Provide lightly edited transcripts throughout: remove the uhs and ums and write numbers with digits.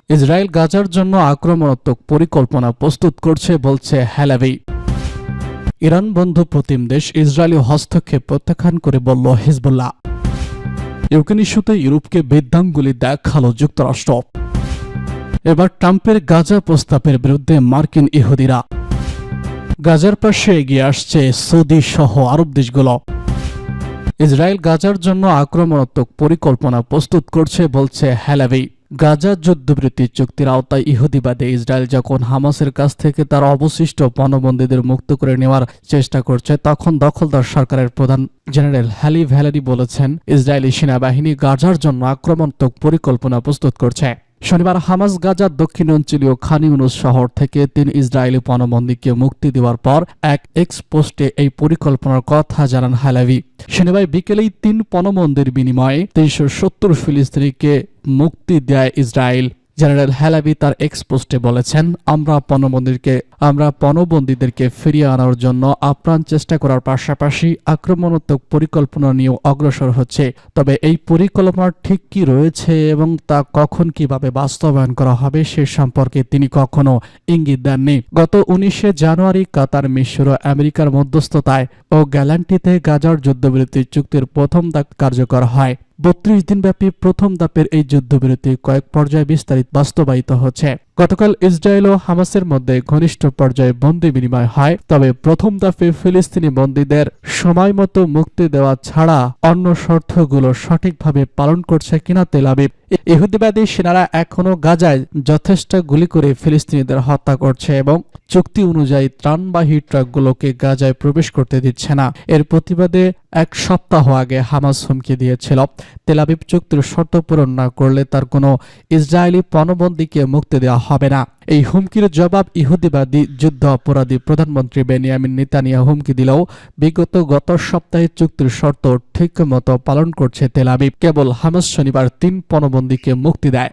Israel গাজার জন্য আক্রমণাত্মক পরিকল্পনা প্রস্তুত করছে বলছে হালাভি। ইরান বন্ধু প্রতিম দেশ ইসরায়েলি হস্তক্ষেপ প্রত্যাখ্যান করে বলল হিজবুল্লাহ। ইউক্রেন ইস্যুতে ইউরোপকে বৃদ্ধাঙ্গুলি দেখালো যুক্তরাষ্ট্র। এবার ট্রাম্পের গাজা প্রস্তাবের বিরুদ্ধে মার্কিন ইহুদিরা। গাজার পাশে এগিয়ে আসছে সৌদি সহ আরব দেশগুলো। ইসরায়েল গাজার জন্য আক্রমণাত্মক পরিকল্পনা প্রস্তুত করছে বলছে হালাভি। গাজা যুদ্ধবিরতি চুক্তির আওতায় ইহুদিবাদী ইসরায়েল যখন হামাসের কাছ থেকে তার অবশিষ্ট পণবন্দীদের মুক্ত করে নেওয়ার চেষ্টা করছে, তখন দখলদার সরকারের প্রধান জেনারেল হালি ভ্যালেরি বলেছেন ইসরায়েলি সেনাবাহিনী গাজার জন্য আক্রমণাত্মক পরিকল্পনা প্রস্তুত করছে। শনিবার হামাস গাজার দক্ষিণাঞ্চলীয় খান ইউনুস শহর থেকে ৩ ইসরায়েলি পণবন্দীকে মুক্তি দেওয়ার পর এক এক্স পোস্টে এই পরিকল্পনার কথা জানান হালাভি। শনিবার বিকেলেই ৩ পণবন্দীর বিনিময়ে ৩৭০ ফিলিস্তিনিকে মুক্তি দেয় ইসরায়েল। জেনারেল হালাভি তার এক্স পোস্টে বলেছেন, আমরা পণবন্দীদেরকে ফিরিয়ে আনার জন্য আপ্রাণ চেষ্টা করার পাশাপাশি আক্রমণাত্মক পরিকল্পনা নিয়েও অগ্রসর হচ্ছে। তবে এই পরিকল্পনা ঠিক কি রয়েছে এবং তা কখন কিভাবে বাস্তবায়ন করা হবে সে সম্পর্কে তিনি কখনো ইঙ্গিত দেননি। গত ১৯ জানুয়ারি কাতার, মিশর ও আমেরিকার মধ্যস্থতায় ও গ্যালান্টিতে গাজার যুদ্ধবিরতি চুক্তির প্রথম ধাপ কার্যকর হয়। ৩২ দিনব্যাপী প্রথম ধাপের এই যুদ্ধবিরতি কয়েক পর্যায়ে বাস্তবায়িত হচ্ছে। গতকাল ইসরায়েল ও হামাসের মধ্যে ঘনিষ্ঠ পর্যায়ে বন্দী বিনিময় হয়। তবে প্রথম ধাপে ফিলিস্তিনি বন্দীদের সময় মতো মুক্তি দেওয়া ছাড়া অন্য শর্তগুলো সঠিকভাবে পালন করছে কিনা তেল আবিব। ইহুদিবাদী সেনারা এখনও গাজায় যথেষ্ট গুলি করে ফিলিস্তিনিদের হত্যা করছে এবং চুক্তি অনুযায়ী ত্রাণবাহী ট্রাকগুলোকে গাজায় প্রবেশ করতে দিচ্ছে না। এর প্রতিবাদে এক সপ্তাহ আগে হামাস হুমকি দিয়েছিল, তেল আবিব চুক্তির শর্ত পূরণ না করলে তার কোনো ইসরায়েলি পণবন্দীকে মুক্তি দেওয়া হবে না। এই হুমকির জবাব ইহুদিবাদী যুদ্ধ অপরাধী প্রধানমন্ত্রী বেনিয়ামিন নেতানিয়াহু হুমকি দিলেও গত সপ্তাহে চুক্তির শর্ত ঠিক মতো পালন করছে তেল আবিব। কেবল হামাস শনিবার ৩ পণবন্দীকে মুক্তি দেয়।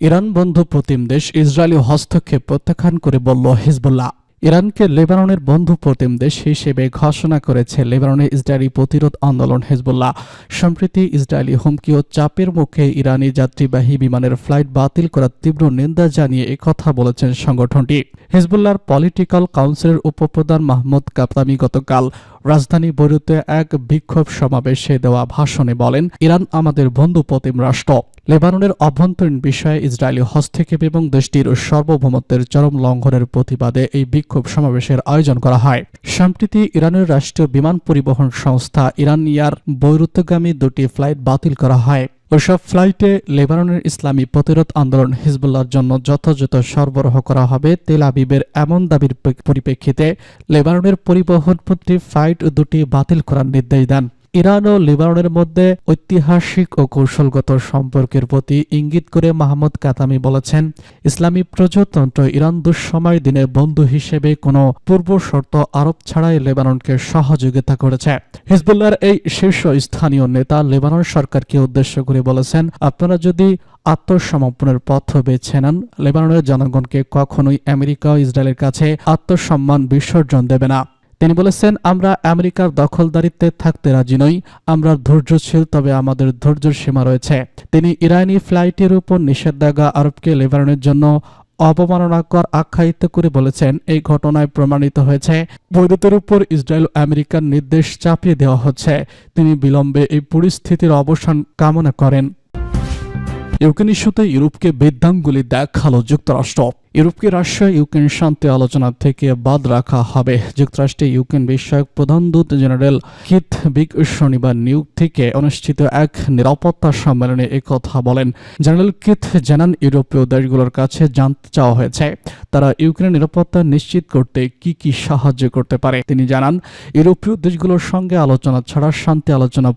ইরান বন্ধু প্রতিম দেশ ইসরায়েলি হস্তক্ষেপ প্রত্যাখ্যান করে বলল হিজবুল্লাহ। ইরানকে লেবাননের বন্ধু প্রতিম দেশ হিসেবে ঘোষণা করেছে লেবাননের ইসরায়েলি প্রতিরোধ আন্দোলন হিজবুল্লাহ। সম্প্রতি ইসরায়েলি হুমকি ও চাপের মুখে ইরানি যাত্রীবাহী বিমানের ফ্লাইট বাতিল করার তীব্র নিন্দা জানিয়ে একথা বলেছেন সংগঠনটি। হিজবুল্লাহর পলিটিক্যাল কাউন্সিলের উপপ্রধান মাহমুদ কাপ্তামি গতকাল রাজধানী বৈরুতে এক বিক্ষোভ সমাবেশে দেওয়া ভাষণে বলেন, ইরান আমাদের বন্ধু প্রতিম রাষ্ট্র। লেবাননের অভ্যন্তরীণ বিষয়ে ইসরায়েলি হস্তক্ষেপ এবং দেশটির সার্বভৌমত্বের চরম লঙ্ঘনের প্রতিবাদে এই বিক্ষোভ সমাবেশের আয়োজন করা হয়। সম্প্রতি ইরানের রাষ্ট্রীয় বিমান পরিবহন সংস্থা ইরান এয়ার বৈরুতগামী 2টি ফ্লাইট বাতিল করা হয়। ওইসব ফ্লাইটে লেবাননের ইসলামী প্রতিরোধ আন্দোলন হিজবুল্লাহর জন্য যথাযথ সরবরাহ করা হবে। তেল আবিবের এমন দাবির পরিপ্রেক্ষিতে লেবাননের পরিবহন মন্ত্রী ফ্লাইট 2টি বাতিল করার নির্দেশ দেন। ইরান ও লেবাননের মধ্যে ঐতিহাসিক ও কৌশলগত সম্পর্কের প্রতি ইঙ্গিত করে মাহমুদ কাতামি বলেছেন, ইসলামী প্রজাতন্ত্র ইরান দুঃসময় দিনের বন্ধু হিসেবে কোনো পূর্ব শর্ত আরোপ ছাড়াই লেবাননকে সহযোগিতা করেছে। হিজবুল্লাহর এই শীর্ষ স্থানীয় নেতা লেবানন সরকারকে উদ্দেশ্য করে বলেছেন, আপনারা যদি আত্মসমর্পণের পথ বেছে নেন, লেবাননের জনগণকে কখনোই আমেরিকা ও ইসরায়েলের কাছে আত্মসম্মান বিসর্জন দেবে না। তিনি বলেছেন, আমরা আমেরিকার দখলদারিত্বে থাকতে রাজি নই। আমরা ধৈর্যশীল, তবে আমাদের ধৈর্যের সীমা রয়েছে। তিনি ইরানি ফ্লাইটের উপর নিষেধাজ্ঞা আরোপকে লেবাননের জন্য অবমাননাকর আখ্যায়িত করে বলেছেন, এই ঘটনায় প্রমাণিত হয়েছে বৈরুতের উপর ইসরায়েল ও আমেরিকার নির্দেশ চাপিয়ে দেওয়া হচ্ছে। তিনি বিলম্বে এই পরিস্থিতির অবসান কামনা করেন। ইউক্রেন ইস্যুতে ইউরোপকে বৃদ্ধাঙ্গুলি দেখালো যুক্তরাষ্ট্র। ইউরোপকে রাশিয়া ইউক্রেন শান্তি আলোচনা থেকে বাদ রাখা হবে। যুক্তরাষ্ট্রে ইউক্রেন বিষয়ক প্রধান দূত জেনারেল কিথ বিগ শনিবার নিউইয়র্ক থেকে অনুষ্ঠিত এক নিরাপত্তা সম্মেলনে একথা বলেন। জেনারেল কিথ জানান, ইউরোপীয় দেশগুলোর কাছে জানতে চাওয়া হয়েছে তারা ইউক্রেনের নিরাপত্তা নিশ্চিত করতে কি সাহায্য করতে পারে। তিনি জানান, ইউরোপীয় দেশগুলোর সঙ্গে আলোচনা ছাড়া শান্তি আলোচনা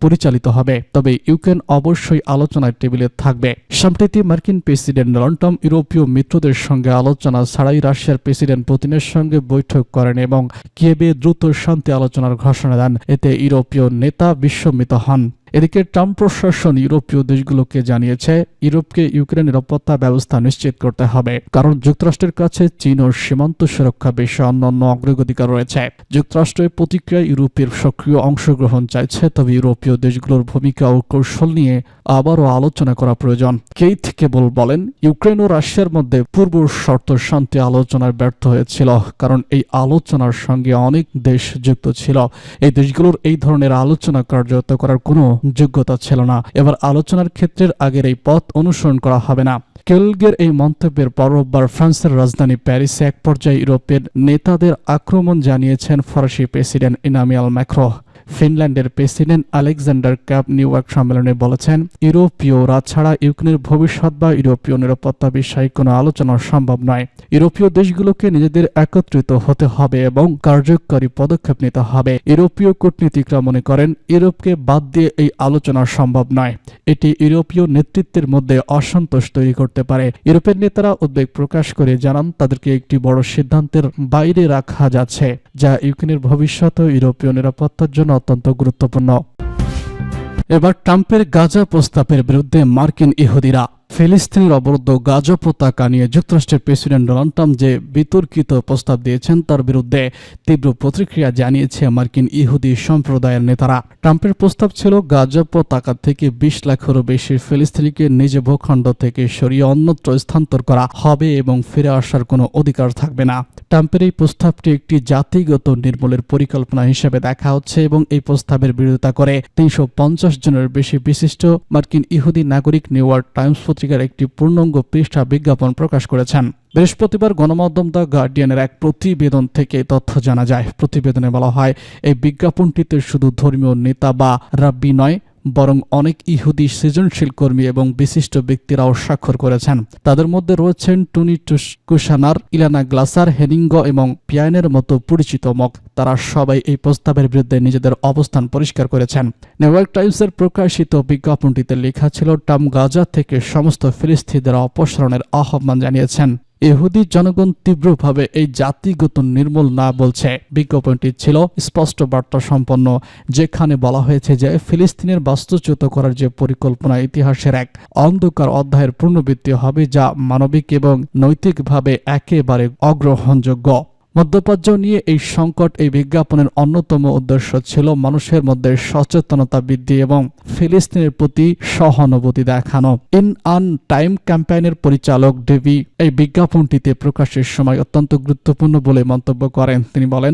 পরিচালিত হবে, তবে ইউক্রেন অবশ্যই আলোচনার টেবিলে থাকবে। সম্প্রতি মার্কিন প্রেসিডেন্ট ডোনাল্ড ট্রাম্প ইউরোপীয় মিত্রদের সঙ্গে আলোচনা ছাড়াই রাশিয়ার প্রেসিডেন্ট পুতিনের সঙ্গে বৈঠক করেন এবং কিয়েভে দ্রুত শান্তি আলোচনার ঘোষণা দেন। এতে ইউরোপীয় নেতা বিস্মিত হন। এদিকে ট্রাম্প প্রশাসন ইউরোপীয় দেশগুলোকে জানিয়েছে ইউরোপকে ইউক্রেন নিরাপত্তা ব্যবস্থা নিশ্চিত করতে হবে, কারণ যুক্তরাষ্ট্রের কাছে চীন ও সীমান্ত সুরক্ষা বিষয়ে অন্যান্য অগ্রাধিকার রয়েছে। যুক্তরাষ্ট্রের প্রতিক্রিয়া ইউরোপের সক্রিয় অংশগ্রহণ চাইছে, তবে ইউরোপীয় দেশগুলোর ভূমিকা ও কৌশল নিয়ে আবারও আলোচনা করা প্রয়োজন। কেইথ কেবল বলেন, ইউক্রেন ও রাশিয়ার মধ্যে পূর্ব শর্ত শান্তি আলোচনায় ব্যর্থ হয়েছিল, কারণ এই আলোচনার সঙ্গে অনেক দেশ যুক্ত ছিল। এই দেশগুলোর এই ধরনের আলোচনা কার্যত করার কোনো যোগ্যতা ছিল না। এবার আলোচনার ক্ষেত্রে আগের এই পথ অনুসরণ করা হবে না। কেলগের এই মন্তব্যের পর রোববার ফ্রান্সের রাজধানী প্যারিসে এক পর্যায়ে ইউরোপের নেতাদের আক্রমণ জানিয়েছেন ফরাসি প্রেসিডেন্ট ইমানুয়েল ম্যাক্রো। ফিনল্যান্ডের প্রেসিডেন্ট আলেকজান্ডার ক্যাপ নিউ ইয়র্ক সম্মেলনে বলেছেন, ইউরোপীয়রা ছাড়া ইউক্রেনের ভবিষ্যৎ বা ইউরোপীয় নিরাপত্তা বিষয়ে কোনো আলোচনা সম্ভব নয়। ইউরোপীয় দেশগুলোকে নিজেদের একত্রিত হতে হবে এবং কার্যকরী পদক্ষেপ নিতে হবে। ইউরোপীয় কূটনীতিকরা মনে করেন, ইউরোপকে বাদ দিয়ে এই আলোচনা সম্ভব নয়। এটি ইউরোপীয় নেতৃত্বের মধ্যে অসন্তোষ তৈরি করতে পারে। ইউরোপের নেতারা উদ্বেগ প্রকাশ করে জানান, তাদেরকে একটি বড় সিদ্ধান্তের বাইরে রাখা যাচ্ছে, যা ইউক্রেনের ভবিষ্যৎ ও ইউরোপীয় নিরাপত্তার জন্য অত্যন্ত গুরুত্বপূর্ণ। এবার ট্রাম্পের গাজা প্রস্তাবের বিরুদ্ধে মার্কিন ইহুদিরা। ফিলিস্তিনের অবরুদ্ধ গাজা পতাকা নিয়ে যুক্তরাষ্ট্রের প্রেসিডেন্ট ডোনাল্ড ট্রাম্প যে বিতর্কিত প্রস্তাব দিয়েছেন তার বিরুদ্ধে তীব্র প্রতিক্রিয়া জানিয়েছে মার্কিন ইহুদি সম্প্রদায়ের নেতারা। ট্রাম্পের প্রস্তাব ছিল গাজা পতাকা থেকে 20 লাখেরও বেশি ফিলিস্তিনিকে নিজ ভূখণ্ড থেকে সরিয়ে অন্যত্র স্থানান্তর করা হবে এবং ফিরে আসার কোনো অধিকার থাকবে না। ট্রাম্পের এই প্রস্তাবটি একটি জাতিগত নির্মূলের পরিকল্পনা হিসেবে দেখা হচ্ছে এবং এই প্রস্তাবের বিরোধিতা করে 350 জনের বেশি বিশিষ্ট মার্কিন ইহুদি নাগরিক নিউ ইয়র্ক টাইমস পত্রিকার একটি পূর্ণাঙ্গ পৃষ্ঠা বিজ্ঞাপন প্রকাশ করেছেন। বৃহস্পতিবার গণমাধ্যম দ্য গার্ডিয়ানের এক প্রতিবেদন থেকে তথ্য জানা যায়। প্রতিবেদনে বলা হয়, এই বিজ্ঞাপনটিতে শুধু ধর্মীয় নেতা বা রাব্বি নয়, বরং অনেক ইহুদি সৃজনশীল কর্মী এবং বিশিষ্ট ব্যক্তিরাও স্বাক্ষর করেছেন। তাদের মধ্যে রয়েছেন টনি কুশানার, ইলানা গ্লাসার, হেনিঙ্গ এবং পিয়ানের মতো পরিচিত মুখ। তারা সবাই এই প্রস্তাবের বিরুদ্ধে নিজেদের অবস্থান পরিষ্কার করেছেন। নিউ ইয়র্ক টাইমসের প্রকাশিত বিজ্ঞাপনটিতে লেখা ছিল, ট্রাম্প গাজা থেকে সমস্ত ফিলিস্তিনিদের অপসারণের আহ্বান জানিয়েছেন। ইহুদি জনগণ তীব্রভাবে এই জাতিগত নির্মূল না বলছে। বিজ্ঞাপনটি ছিল স্পষ্ট বার্তা সম্পন্ন, যেখানে বলা হয়েছে যে ফিলিস্তিনের বাস্তুচ্যুত করার যে পরিকল্পনা ইতিহাসের এক অন্ধকার অধ্যায়ের পুনরাবৃত্তি হবে, যা মানবিক এবং নৈতিকভাবে একেবারে অগ্রহণযোগ্য। মধ্যপ্রাচ্য নিয়ে এই সংকট এই বিজ্ঞাপনের অন্যতম উদ্দেশ্য ছিল মানুষের মধ্যে সচেতনতা বৃদ্ধি এবং ফিলিস্তিনের প্রতি সহানুভূতি দেখানো। ইন আন টাইম ক্যাম্পেইনের পরিচালক ডেভি এই বিজ্ঞাপনটিতে প্রকাশের সময় অত্যন্ত গুরুত্বপূর্ণ বলে মন্তব্য করেন। তিনি বলেন,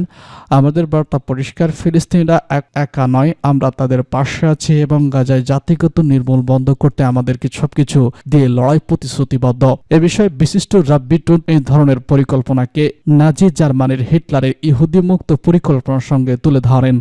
আমাদের বার্তা পরিষ্কার, ফিলিস্তিনিরা একা নয়, আমরা তাদের পাশে আছি এবং গাজায় জাতিগত নির্মূল বন্ধ করতে আমাদেরকে সবকিছু দিয়ে লড়াই প্রতিশ্রুতিবদ্ধ। এ বিষয়ে বিশিষ্ট রাব্বি টুন এই ধরনের পরিকল্পনাকে নাজি জার্মানির হিটলারের ইহুদি মুক্ত পরিকল্পনার সঙ্গে তুলে ধরেন।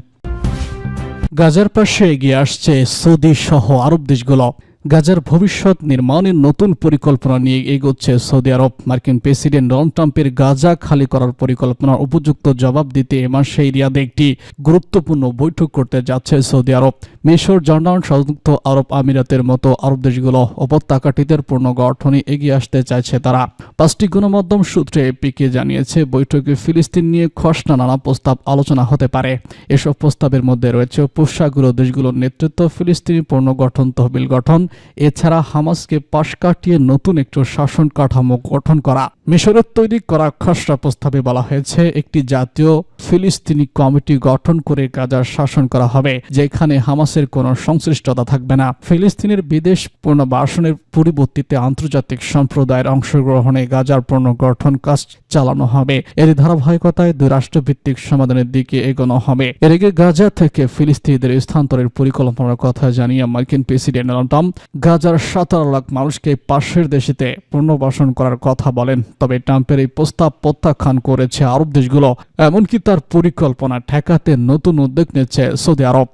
গাজার পাশে এগিয়ে আসছে সৌদি সহ আরব দেশগুলো। গাজার ভবিষ্যৎ নির্মাণের নতুন পরিকল্পনা নিয়ে এগোচ্ছে সৌদি আরব। মার্কিন প্রেসিডেন্ট ডোনাল্ড ট্রাম্পের গাজা খালি করার পরিকল্পনার উপযুক্ত জবাব দিতে এ মাসে রিয়াদে একটি গুরুত্বপূর্ণ বৈঠক করতে যাচ্ছে সৌদি আরব। মিশর, জর্ডান, সংযুক্ত আরব আমিরাতের মতো আরব দেশগুলো উপত্যকাটিতে পুনর্গঠনে এগিয়ে আসতে চাইছে তারা। 5টি গণমাধ্যম সূত্রে এপিকে জানিয়েছে, বৈঠকে ফিলিস্তিন নিয়ে খসড়া নানা প্রস্তাব আলোচনা হতে পারে। এসব প্রস্তাবের মধ্যে রয়েছে উপসাগরীয় দেশগুলোর নেতৃত্ব, ফিলিস্তিনি পুনর্গঠন তহবিল গঠন, এছাড়া হামাসকে পাশ কাটিয়ে নতুন একটি শাসন কাঠামো গঠন করা। মিশরের তৈরি করা খসড়া প্রস্তাবে বলা হয়েছে, একটি জাতীয় ফিলিস্তিনি কমিটি গঠন করে গাজার শাসন করা হবে, যেখানে হামাসের কোনো সংশ্লিষ্টতা থাকবে না। ফিলিস্তিনের বিদেশ পুনর্বাসনের পরিবর্তিতে আন্তর্জাতিক সম্প্রদায়ের অংশগ্রহণে গাজার পুনর্গঠন কাজ চালানো হবে। এর ধারাবাহিকতায় দুই রাষ্ট্রভিত্তিক সমাধানের দিকে এগোনো হবে। এর আগে গাজা থেকে ফিলিস্তিনিদের স্থানান্তরের পরিকল্পনার কথা জানিয়ে মার্কিন প্রেসিডেন্ট ডোনাল্ড ট্রাম্প গাজার 17 লাখ মানুষকে পাশের দেশেতে পুনর্বাসন করার কথা বলেন। তবে ট্রাম্পের এই প্রস্তাব প্রত্যাখ্যান করেছে আরব দেশগুলো। এমনকি তার পরিকল্পনা ঠেকাতে নতুন উদ্যোগ নিচ্ছে সৌদি আরব।